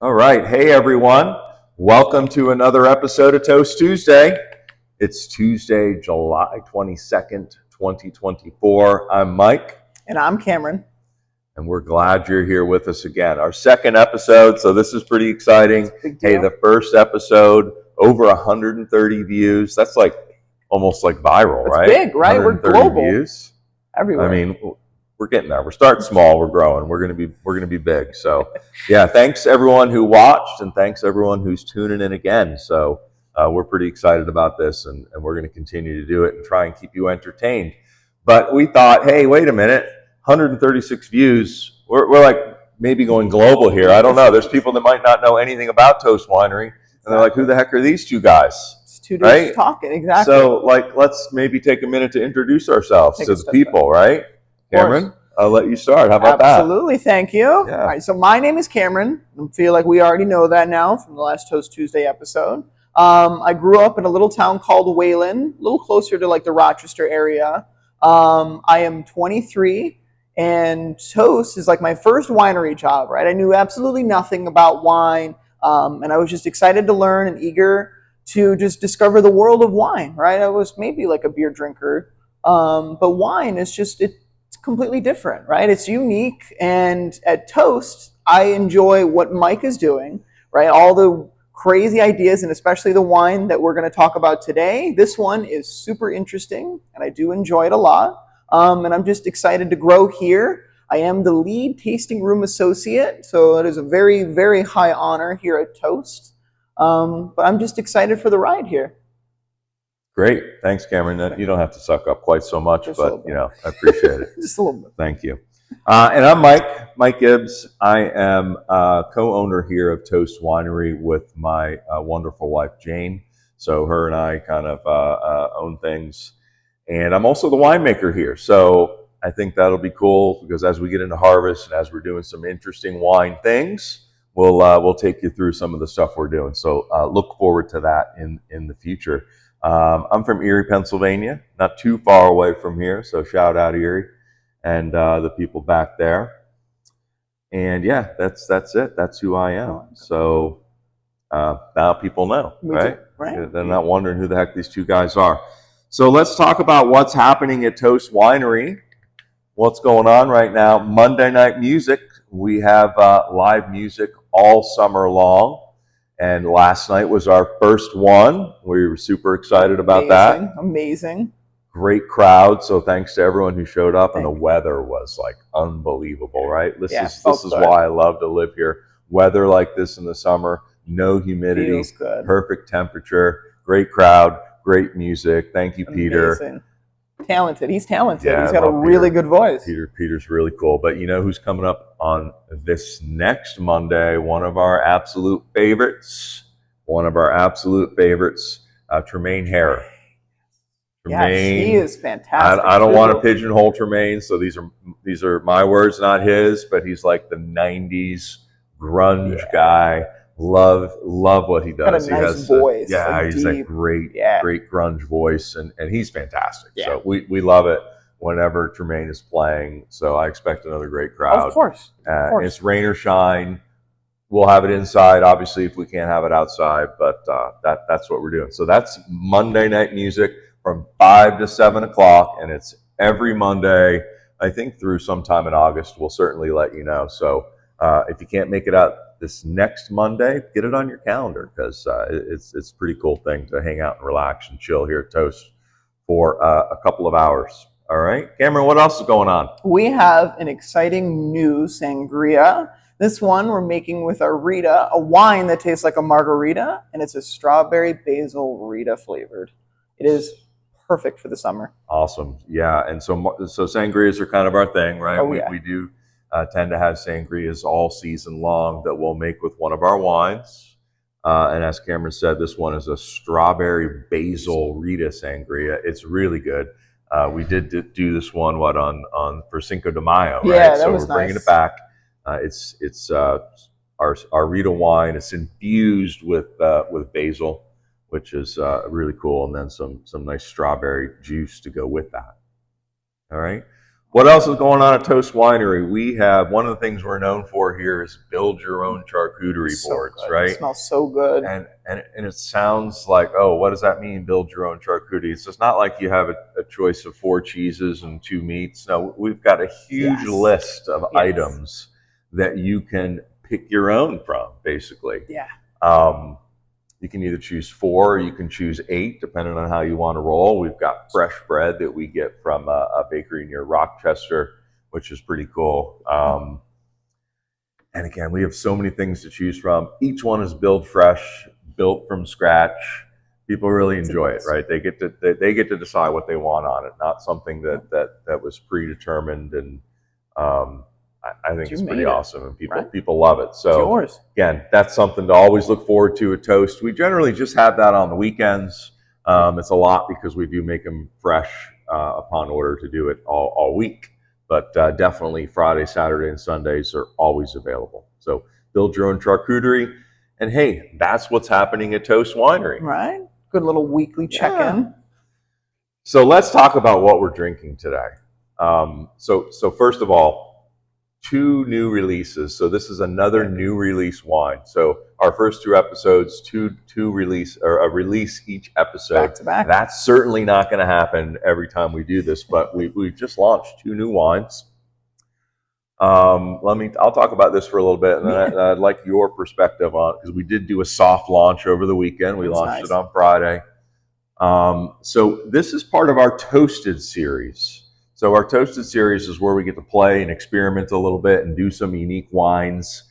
All right. Hey, everyone. Welcome to another episode of Toast Tuesday. It's Tuesday, July 22nd, 2024. I'm Mike. And I'm Cameron. And we're glad you're here with us again. Our second episode, so this is pretty exciting. Hey, the first episode, over 130 views. That's like almost like viral, That's right? Big, right? We're global. Views. Everywhere. I mean, we're getting there. We're starting small. We're growing. We're gonna be big. So, yeah. Thanks everyone who watched, and thanks everyone who's tuning in again. So, we're pretty excited about this, and we're going to continue to do it and try and keep you entertained. But we thought, hey, wait a minute, 136 views. We're like maybe going global here. I don't know. There's people that might not know anything about Toast Winery, and they're like, who the heck are these two guys? Two dudes talking, exactly. So, let's maybe take a minute to introduce ourselves to the people, right? Cameron, I'll let you start. How about that? Absolutely, thank you. Yeah. All right, so my name is Cameron. I feel like we already know that now from the last Toast Tuesday episode. I grew up in a little town called Wayland, a little closer to like the Rochester area. I am 23, and Toast is like my first winery job, right? I knew absolutely nothing about wine, and I was just excited to learn and eager to just discover the world of wine, right? I was maybe like a beer drinker, but wine is just, it's completely different, right? It's unique, and at Toast, I enjoy what Mike is doing, right? All the crazy ideas, and especially the wine that we're going to talk about today. This one is super interesting, and I do enjoy it a lot, and I'm just excited to grow here. I am the lead tasting room associate, so it is a very, very high honor here at Toast. But I'm just excited for the ride here. Great. Thanks, Cameron. You don't have to suck up quite so much, Just but I appreciate it. Just a little bit. Thank you. And I'm Mike Gibbs. I am co-owner here of Toast Winery with my wonderful wife, Jane. So her and I kind of own things. And I'm also the winemaker here. So I think that'll be cool because as we get into harvest and as we're doing some interesting wine things, we'll take you through some of the stuff we're doing. So look forward to that in the future. I'm from Erie, Pennsylvania, not too far away from here. So shout out Erie and the people back there. And yeah, that's it. That's who I am. So now people know, right? Right. They're not wondering who the heck these two guys are. So let's talk about what's happening at Toast Winery. What's going on right now? Monday Night Music. We have live music all summer long. And last night was our first one. We were super excited about that. Amazing. Great crowd. So thanks to everyone who showed up. And the weather was like unbelievable, right? This is why I love to live here. Weather like this in the summer, no humidity, perfect temperature, great crowd, great music. Thank you, Peter. Amazing. Talented. He's talented. Yeah, he's got a really good voice. Peter's really cool. But you know who's coming up on this next Monday? One of our absolute favorites. Tremaine Harrer. Yes, he is fantastic. I don't want to pigeonhole Tremaine, so these are my words, not his. But he's like the '90s grunge guy. Love what he does. Got a nice voice. He's a great grunge voice, and he's fantastic. Yeah. So we love it whenever Tremaine is playing. So I expect another great crowd. Of course. It's rain or shine. We'll have it inside, obviously, if we can't have it outside. But that's what we're doing. So that's Monday Night Music from 5 to 7 o'clock, and it's every Monday, I think, through sometime in August. We'll certainly let you know. So if you can't make it out this next Monday, get it on your calendar because it's a pretty cool thing to hang out and relax and chill here at Toast for a couple of hours. All right, Cameron, what else is going on? We have an exciting new sangria. This one we're making with our Rita, a wine that tastes like a margarita, and it's a strawberry basil Rita flavored. It is perfect for the summer. Awesome, yeah. And so sangrias are kind of our thing, right? We do tend to have sangrias all season long that we'll make with one of our wines. And as Cameron said, this one is a strawberry basil Rita sangria. It's really good. We did do this one on for Cinco de Mayo, right? Yeah, that so was we're bringing it back. It's our Rita wine. It's infused with basil, which is really cool, and then some nice strawberry juice to go with that. All right. What else is going on at Toast Winery? We have one of the things we're known for here is build your own charcuterie So boards, good. It right? smells so good. And it sounds like, oh, what does that mean? Build your own charcuterie. So it's not like you have a choice of 4 cheeses and 2 meats. No, we've got a huge Yes. list of Yes. items that you can pick your own from, basically. Yeah. You can either choose 4 or you can choose 8, depending on how you want to roll. We've got fresh bread that we get from a bakery near Rochester, which is pretty cool. And again, we have so many things to choose from. Each one is built fresh, built from scratch. People really enjoy it, right? They get to decide what they want on it, not something that was predetermined. And I think it's pretty awesome, and people love it. So again, that's something to always look forward to at Toast. We generally just have that on the weekends. It's a lot because we do make them fresh upon order to do it all week. But definitely Friday, Saturday, and Sundays are always available. So build your own charcuterie. And hey, that's what's happening at Toast Winery. Right. Good little weekly check-in. So let's talk about what we're drinking today. So first of all, 2 new releases. So this is another new release wine. So our first 2 episodes, two release, or a release each episode. Back to back. That's certainly not going to happen every time we do this, but we just launched 2 new wines. I'll talk about this for a little bit, and then I'd like your perspective on it, because we did do a soft launch over the weekend. We launched it on Friday. So this is part of our Toasted series. So our Toasted series is where we get to play and experiment a little bit and do some unique wines.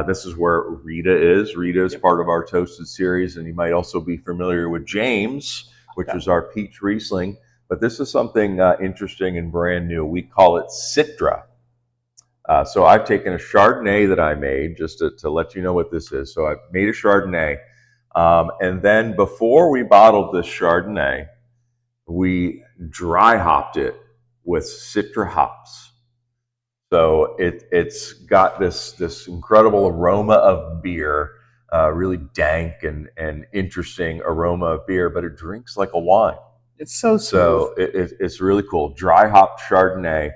This is where Rita is. Rita is part of our Toasted series, and you might also be familiar with James, which is our peach Riesling. But this is something interesting and brand new. We call it Citra. So I've taken a Chardonnay that I made, just to let you know what this is. So I've made a Chardonnay. And then before we bottled this Chardonnay, we dry hopped it with Citra hops. So it's got this incredible aroma of beer, really dank and interesting aroma of beer, but it drinks like a wine. It's so smooth. So it's really cool. Dry hopped Chardonnay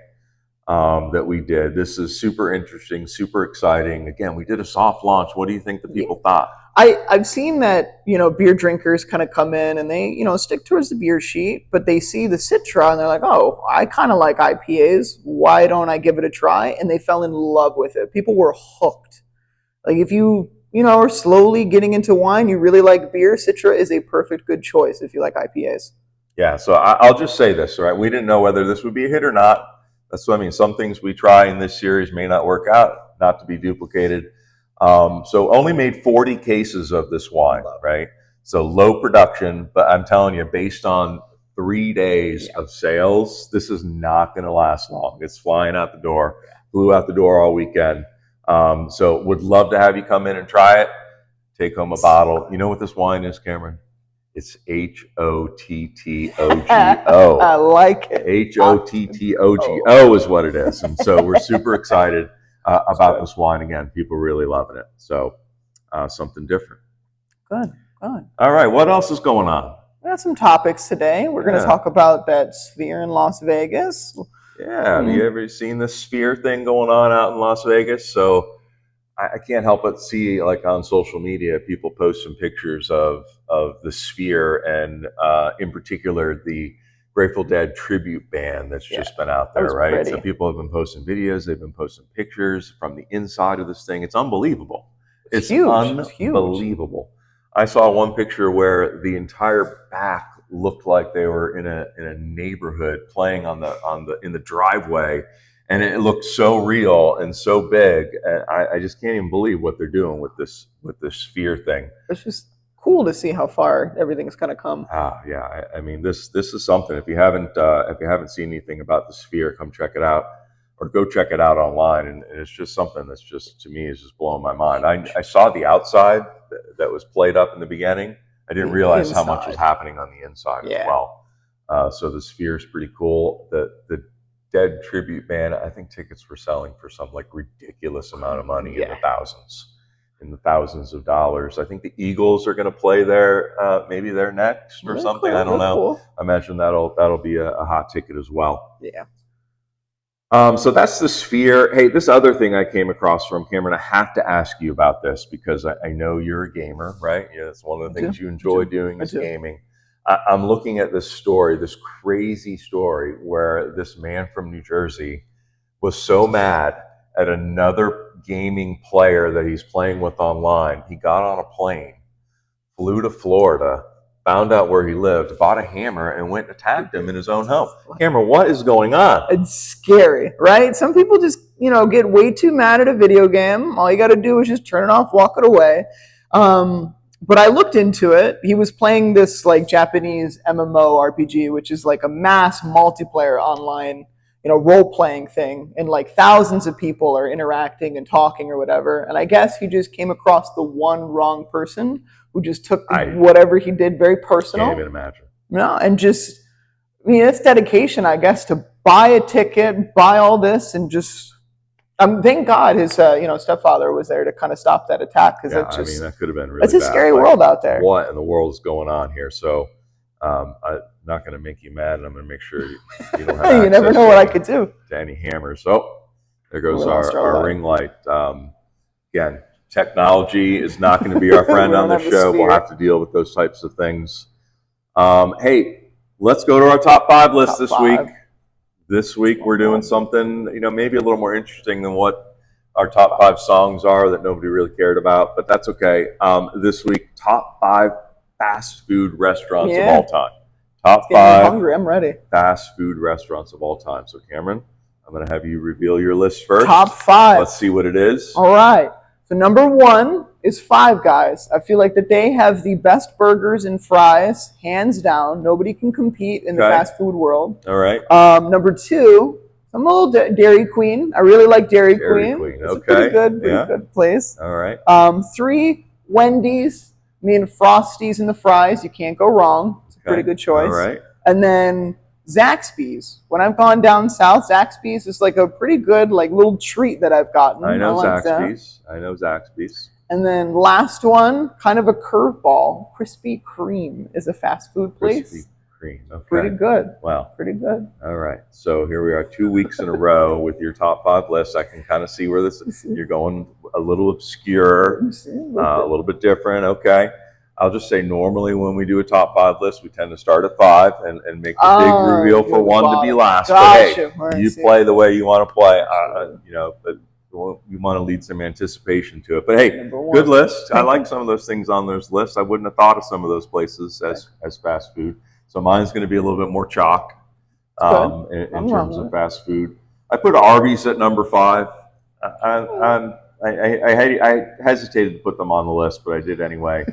that we did. This is super interesting, super exciting. Again, we did a soft launch. What do you think the people thought? I've seen that, beer drinkers kind of come in and they, stick towards the beer sheet, but they see the Citra and they're like, oh, I kind of like IPAs. Why don't I give it a try? And they fell in love with it. People were hooked. Like if you are slowly getting into wine, you really like beer, Citra is a perfect good choice if you like IPAs. Yeah, so I'll just say this, right? We didn't know whether this would be a hit or not. That's what I mean. Some things we try in this series may not work out, not to be duplicated. So only made 40 cases of this wine, right? So low production, but I'm telling you, based on 3 days of sales, this is not going to last long. It's flying out the door, flew out the door all weekend. So would love to have you come in and try it. Take home a bottle. You know what this wine is, Cameron? It's HOTTOGO. I like it. HOTTOGO is what it is. And so we're super excited about this wine. Again, people really loving it. So something different. Good. All right. What else is going on? We got some topics today. We're going to talk about that Sphere in Las Vegas. Yeah. Have you ever seen this Sphere thing going on out in Las Vegas? So I can't help but see, like on social media, people post some pictures of the Sphere, and in particular the Grateful Dead tribute band that's just been out there, right? Pretty. So people have been posting videos, they've been posting pictures from the inside of this thing. It's unbelievable. It's huge. Unbelievable. I saw one picture where the entire back looked like they were in a neighborhood playing in the driveway. And it looked so real and so big. And I just can't even believe what they're doing with this Sphere thing. It's just cool to see how far everything's going to come. Yeah. I mean, this is something. If you haven't seen anything about the Sphere, come check it out, or go check it out online. And it's just something that's just, to me, is just blowing my mind. I saw the outside that was played up in the beginning. I didn't realize how much was happening on the inside as well. So the Sphere is pretty cool. The Dead tribute band, I think tickets were selling for some like ridiculous amount of money, in the thousands of dollars. I think the Eagles are going to play there. Maybe they're next or something. I don't know. I imagine that'll be a hot ticket as well. Yeah. So that's the sphere. Hey, this other thing I came across from Cameron, I have to ask you about this because I know you're a gamer, right? Yeah, it's one of I the do. things you I enjoy do. doing I is do. gaming. I'm looking at this story, this crazy story where this man from New Jersey was so mad at another gaming player that he's playing with online. He got on a plane, flew to Florida, found out where he lived, bought a hammer, and went and attacked him in his own home. Cameron, what is going on? It's scary, right? Some people just, get way too mad at a video game. All you got to do is just turn it off, walk it away. But I looked into it. He was playing this like Japanese MMO RPG, which is like a mass multiplayer online, role playing thing, and like thousands of people are interacting and talking or whatever. And I guess he just came across the one wrong person who just took whatever he did very personal. Can't even imagine. No, and just it's dedication, I guess, to buy a ticket, buy all this, and just. Thank God his stepfather was there to kind of stop that attack because that could have been really. It's a scary world out there. What in the world is going on here? So, I'm not going to make you mad, and I'm going to make sure you don't have. You never know what I could do to any hammers. Oh, there goes our ring light. Again, technology is not going to be our friend on the show. We'll have to deal with those types of things. Hey, let's go to our top 5 list this week. This week we're doing something, maybe a little more interesting than what our top 5 songs are that nobody really cared about, but that's okay. This week, top 5 fast food restaurants of all time. Top 5 I'm hungry. I'm ready. Fast food restaurants of all time. So Cameron, I'm going to have you reveal your list first. Top 5. Let's see what it is. All right. So number 1 is Five Guys. I feel like that they have the best burgers and fries, hands down. Nobody can compete in the fast food world. All right. Number 2, I'm a little Dairy Queen. I really like Dairy Queen. It's a pretty good place. All right. 3, Wendy's. Me and Frosties and the fries. You can't go wrong. It's a pretty good choice. All right. And then Zaxby's. When I've gone down south, Zaxby's is like a pretty good little treat that I've gotten. I know Zaxby's. And then last one, kind of a curveball. Krispy Kreme is a fast food place. Krispy Kreme. Okay. Pretty good. Wow. Pretty good. All right. So here we are 2 weeks in a row with your top 5 list. I can kind of see where this is. You're going a little obscure, a little bit different. Okay. I'll just say normally when we do a top 5 list, we tend to start at 5 and make the big reveal for one to be last. Gotcha. But hey, you play the way you want to play. But you want to lead some anticipation to it. But hey, good list. I like some of those things on those lists. I wouldn't have thought of some of those places as fast food. So mine's going to be a little bit more chalk in terms of fast food. I put Arby's at number 5. I hesitated to put them on the list, but I did anyway.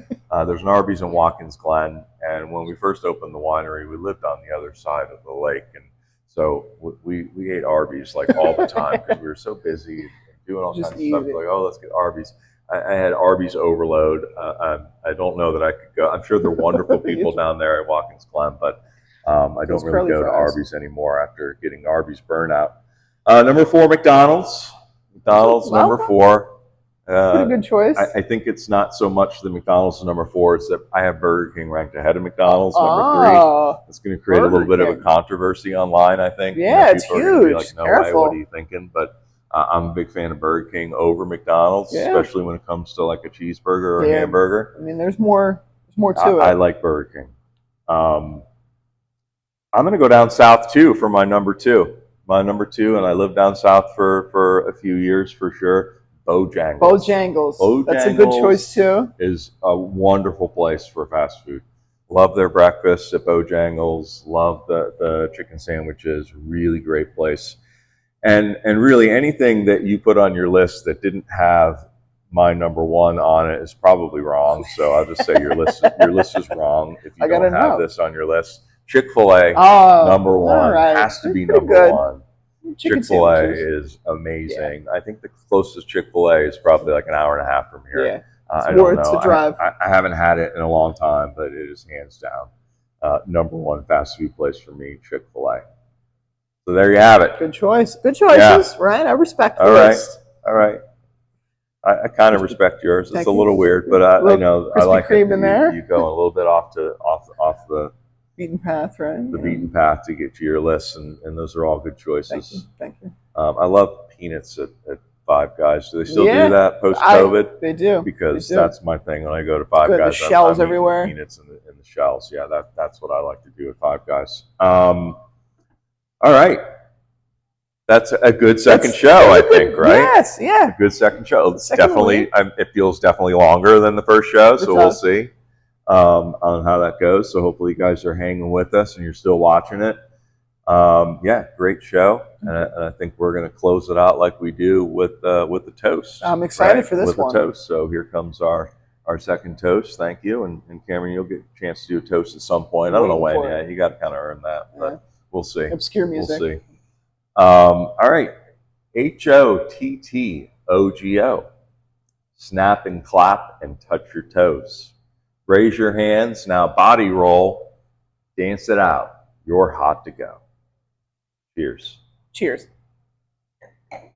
There's an Arby's in Watkins Glen, and when we first opened the winery, we lived on the other side of the lake, and so we ate Arby's all the time because we were so busy and doing all kinds of stuff. Let's get Arby's. I had Arby's overload. I don't know that I could go. I'm sure they're wonderful people down there at Watkins Glen, but I don't really go to Arby's anymore after getting Arby's burnout. Number 4, McDonald's. Number 4. Pretty good choice. I think it's not so much that McDonald's is number 4. It's that I have Burger King ranked ahead of McDonald's, number 3. It's going to create a little bit of a controversy online, I think. Yeah, it's huge. Are be like, no way, what are you thinking? But I'm a big fan of Burger King over McDonald's, especially when it comes to a cheeseburger or a hamburger. I mean, there's more to it. I like Burger King. I'm going to go down south too for my number 2. My number 2, and I lived down south for a few years for sure. Bojangles. That's a good choice too. Is a wonderful place for fast food. Love their breakfast at Bojangles. Love the chicken sandwiches. Really great place. And really anything that you put on your list that didn't have my number 1 on it is probably wrong. So I'll just say your list is wrong if you don't have this on your list. Chick-fil-A, number 1, has to be number 1. Chick-fil-A is amazing. I think the closest Chick-fil-A is probably an hour and a half from here. Yeah, I don't know. Drive. I haven't had it in a long time, but it is hands down number 1 fast food place for me, Chick-fil-A. So there you have it. Good choice. Good choices, right? I respect the list. All right. I kind of respect yours. It's a little weird, but I know I like it. You go a little bit off the beaten path, right? The beaten path to get to your list, and those are all good choices. Thank you. I love peanuts at Five Guys. Do they still do Yeah, that post COVID? they do. Because They do. that's my thing. When I go to Five Good. The Guys, shells I'm eating the everywhere. peanuts and the shells. Yeah, that's what I like to do at Five Guys. All right. That's a good second show, I think, right? Yes, yeah. A good second show. It's Second definitely, one, it feels definitely longer than the first show, so we'll does. see on how that goes. So hopefully you guys are hanging with us and you're still watching it. Yeah, great show, and I think we're going to close it out like we do with the toast. I'm excited for this with one. the toast. So here comes our second toast. Thank you, and Cameron, you'll get a chance to do a toast at some point. I don't know when yet. You got to kind of earn that, but we'll see. Obscure music. We'll see. All right, HOTTOGO. Snap and clap and touch your toes. Raise your hands now. Body roll. Dance it out. You're hot to go. Cheers. Cheers.